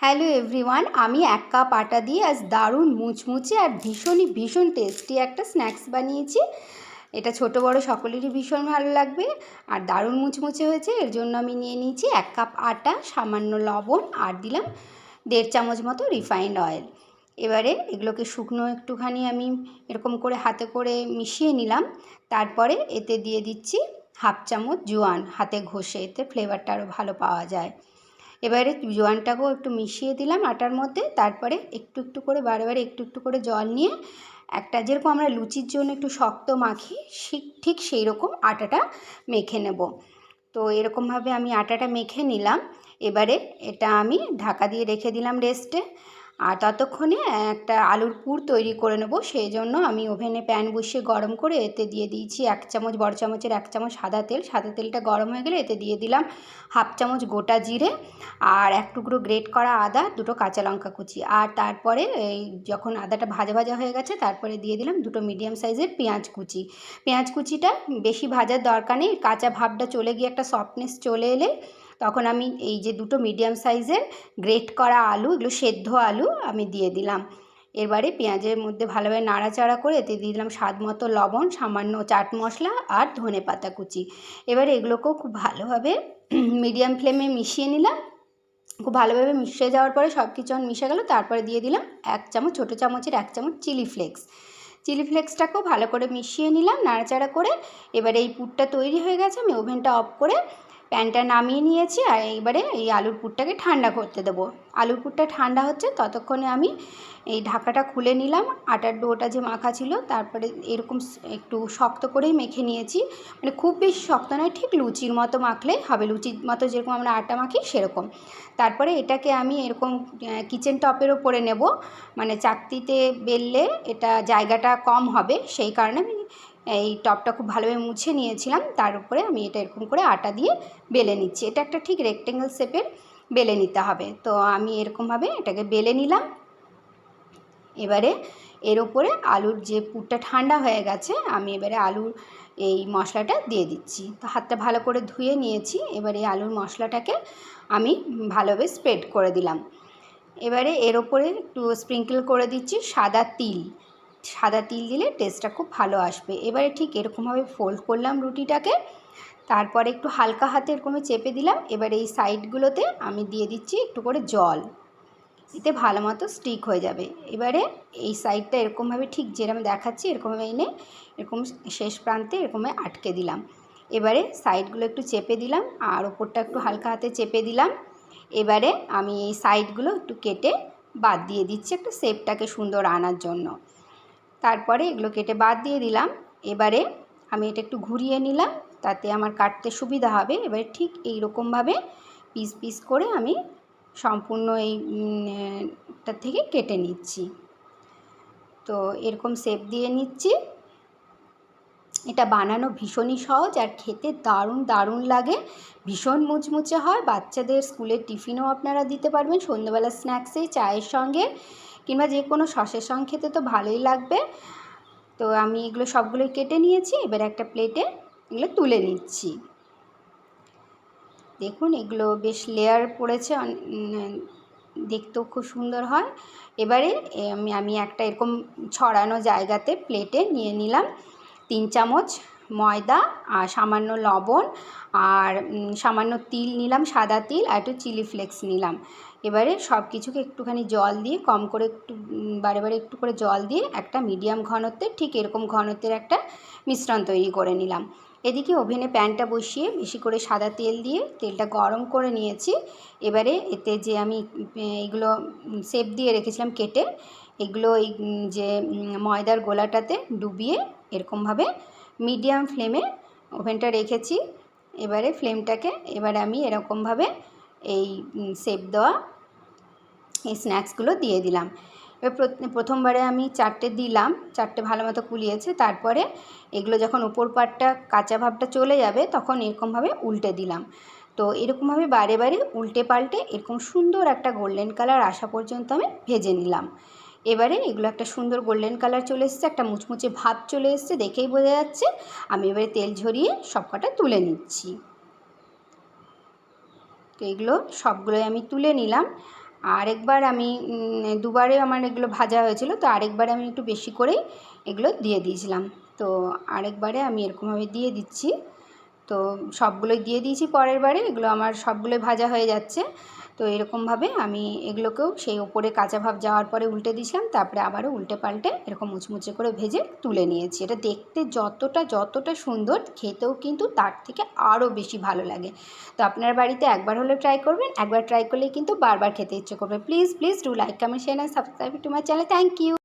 Hello everyone, আমি 1 cup আটা দিয়ে আজ দারুণ মুচমুচে আর ভীষণ টেস্টি একটা স্ন্যাক্স বানিয়েছি। এটা ছোট বড় সকলেরই ভীষণ ভালো লাগবে আর দারুণ মুচমুচে হয়েছে। এর জন্য আমি নিয়ে নিয়েছি 1 কাপ আটা, সামান্য লবণ আর দিলাম 1.5 চামচ মতো রিফাইন্ড অয়েল। এবারে এগুলোকে শুকনো একটুখানি আমি এরকম করে হাতে করে মিশিয়ে নিলাম। তারপরে এতে দিয়ে দিচ্ছি 1/2 চামচ জোয়ান, হাতে ঘষে, এতে ফ্লেভারটা আরও ভালো পাওয়া যায়। এবারে জোয়ানটাকেও একটু মিশিয়ে দিলাম আটার মধ্যে। তারপরে একটু একটু করে বারে একটু করে জল নিয়ে একটা, যেরকম আমরা লুচির জন্য একটু শক্ত মাখি ঠিক সেই রকম আটাটা মেখে নেব। তো এরকমভাবে আমি আটাটা মেখে নিলাম। এবারে এটা আমি ঢাকা দিয়ে রেখে দিলাম রেস্টে। আর ততক্ষণে একটা আলুর পুর তৈরি করে নেব। সেই জন্য আমি ওভেনে প্যান বসিয়ে গরম করে এতে দিয়ে দিয়েছি 1 চামচ, বড় চামচের 1 চামচ সাদা তেল। সাদা তেলটা গরম হয়ে গেলে এতে দিয়ে দিলাম 1/2 চামচ গোটা জিরে আর 1 টুকরো গ্রেট করা আদা, 2টো কাঁচা লঙ্কা কুচি। আর তারপরে এই যখন আদাটা ভাজা ভাজা হয়ে গেছে তারপরে দিয়ে দিলাম 2টো মিডিয়াম সাইজের পেঁয়াজ কুচি। পেঁয়াজ কুচিটা বেশি ভাজার দরকার নেই, কাঁচা ভাবটা চলে গিয়ে একটা সফটনেস চলে এলে তখন আমি এই যে 2টো মিডিয়াম সাইজের গ্রেট করা আলু, এগুলো সেদ্ধ আলু আমি দিয়ে দিলাম। এবারে পেঁয়াজের মধ্যে ভালোভাবে নাড়াচাড়া করে এতে দিয়ে দিলাম স্বাদ মতো লবণ, সামান্য চাট মশলা আর ধনেপাতা কুচি। এবারে এগুলোকেও খুব ভালোভাবে মিডিয়াম ফ্লেমে মিশিয়ে নিলাম। খুব ভালোভাবে মিশে যাওয়ার পরে সব কিছু যখন মিশে গেল তারপরে দিয়ে দিলাম 1 চামচ, ছোটো চামচের 1 চামচ চিলি ফ্লেক্স। চিলি ফ্লেক্সটাকেও ভালো করে মিশিয়ে নিলাম নাড়াচাড়া করে। এবারে এই পুরটা তৈরি হয়ে গেছে, আমি ওভেনটা অফ করে প্যানটা নামিয়ে নিয়েছি। আর এইবারে এই আলুর পুরটাকে ঠান্ডা করতে দেবো। আলুর পুরটা ঠান্ডা হচ্ছে ততক্ষণে আমি এই ঢাকাটা খুলে নিলাম। আটার ডোটা যে মাখা ছিল তারপরে এরকম একটু শক্ত করেই মেখে নিয়েছি, মানে খুব বেশি শক্ত নয়, ঠিক লুচির মতো মাখলে হবে, লুচির মতো যেরকম আমরা আটা মাখি সেরকম। তারপরে এটাকে আমি এরকম কিচেন টপের ওপরে নেব, মানে চাকতিতে বেললে এটা জায়গাটা কম হবে, সেই কারণে আমি এই টপটা খুব ভালোভাবে মুছে নিয়েছিলাম। তার উপরে আমি এটা এরকম করে আটা দিয়ে বেলে নিচ্ছি। এটা একটা ঠিক রেক্টেঙ্গেল শেপের বেলে নিতে হবে। তো আমি এরকমভাবে এটাকে বেলে নিলাম। এবারে এর ওপরে আলুর যে পুরটা ঠান্ডা হয়ে গেছে, আমি এবারে আলুর এই মশলাটা দিয়ে দিচ্ছি। তো হাতটা ভালো করে ধুয়ে নিয়েছি। এবারে আলুর মশলাটাকে আমি ভালোভাবে স্প্রেড করে দিলাম। এবারে এর ওপরে একটু স্প্রিঙ্কল করে দিচ্ছি সাদা তিল। সাদা তিল দিলে টেস্টটা খুব ভালো আসবে। এবারে ঠিক এরকমভাবে ফোল্ড করলাম রুটিটাকে। তারপরে একটু হালকা হাতে এরকম চেপে দিলাম। এবারে এই সাইডগুলোতে আমি দিয়ে দিচ্ছি একটু করে জল, এতে ভালো মতো স্টিক হয়ে যাবে। এবারে এই সাইডটা এরকমভাবে ঠিক যেরকম দেখাচ্ছি এরকমভাবে এনে এরকম শেষ প্রান্তে এরকমভাবে আটকে দিলাম। এবারে সাইডগুলো একটু চেপে দিলাম আর ওপরটা একটু হালকা হাতে চেপে দিলাম। এবারে আমি এই সাইডগুলো একটু কেটে বাদ দিয়ে দিচ্ছি একটা শেপটাকে সুন্দর আনার জন্য। তারপরে এগুলো কেটে বাদ দিয়ে দিলাম। এবারে আমি এটা একটু ঘুরিয়ে নিলাম, তাতে আমার কাটতে সুবিধা হবে। এবারে ঠিক এই রকমভাবে পিস পিস করে আমি সম্পূর্ণ এইটা থেকে কেটে নিচ্ছি। তো এরকম শেপ দিয়ে নিচ্ছি। এটা বানানো ভীষণই সহজ আর খেতে দারুণ লাগে, ভীষণ মুচমুচে হয়। বাচ্চাদের স্কুলের টিফিনও আপনারা দিতে পারবেন, সন্ধ্যেবেলা স্ন্যাক্সে চায়ের সঙ্গে কিংবা যে কোনো সসের সঙ্গে খেতে তো ভালোই লাগবে। তো আমি এগুলো সবগুলোই কেটে নিয়েছি। এবার একটা প্লেটে এগুলো তুলে নিচ্ছি। দেখুন এগুলো বেশ লেয়ার পড়েছে, দেখতেও খুব সুন্দর হয়। এবারে আমি একটা এরকম ছড়ানো জায়গাতে প্লেটে নিয়ে নিলাম 3 চামচ ময়দা আর সামান্য লবণ আর সামান্য তিল নিলাম, সাদা তিল, আর একটু চিলি ফ্লেক্স নিলাম। এবারে সব কিছুকে একটুখানি জল দিয়ে কম করে একটু বারে একটু করে জল দিয়ে একটা মিডিয়াম ঘনত্বের, ঠিক এরকম ঘনত্বের একটা মিশ্রণ তৈরি করে নিলাম। এদিকে ওভেনে প্যানটা বসিয়ে বেশি করে সাদা তেল দিয়ে তেলটা গরম করে নিয়েছি। এবারে এতে যে আমি এইগুলো শেপ দিয়ে রেখেছিলাম কেটে, এগুলো এই যে ময়দার গোলাটাতে ডুবিয়ে এরকমভাবে মিডিয়াম ফ্লেমে ওভেনটা রেখেছি। এবারে ফ্লেমটাকে এবারে আমি এরকমভাবে এই শেপ দেওয়া এই স্ন্যাক্সগুলো দিয়ে দিলাম। এবার প্রথমবারে আমি 4টে দিলাম, 4টে ভালো মতো কুলিয়েছে। তারপরে এগুলো যখন উপর পাটটা কাঁচা ভাবটা চলে যাবে তখন এরকমভাবে উল্টে দিলাম। তো এরকমভাবে বারে উল্টে পাল্টে এরকম সুন্দর একটা গোল্ডেন কালার আসা পর্যন্ত আমি ভেজে নিলাম। এবারে এগুলো একটা সুন্দর গোল্ডেন কালার চলে এসেছে, একটা মুচমুচে ভাব চলে এসেছে, দেখেই বোঝা যাচ্ছে। আমি এবারে তেল ঝরিয়ে সবকটা তুলে নিচ্ছি। তো এগুলো সবগুলোই আমি তুলে নিলাম। আরেকবার আমি দুবারে আমার এগুলো ভাজা হয়েছিল, তো আরেকবারে আমি একটু বেশি করেই এগুলো দিয়ে দিয়েছিলাম। তো আরেকবারে আমি এরকমভাবে দিয়ে দিচ্ছি। তো সবগুলোই দিয়ে দিয়েছি পরের বারে, এগুলো আমার সবগুলোই ভাজা হয়ে যাচ্ছে। তো এরকমভাবে আমি এগুলোকেও সেই ওপরে কাঁচা ভাব যাওয়ার পরে উল্টে দিয়েছিলাম, তারপরে আবারও উল্টে পাল্টে এরকম মুচমুচে করে ভেজে তুলে নিয়েছি। এটা দেখতে যতটা সুন্দর, খেতেও কিন্তু তার থেকে আরও বেশি ভালো লাগে। তো আপনার বাড়িতে একবার হলেও ট্রাই করবেন, একবার ট্রাই করলেই কিন্তু বারবার খেতে ইচ্ছে করবে। Please do like, comment, share and subscribe to my channel. Thank you.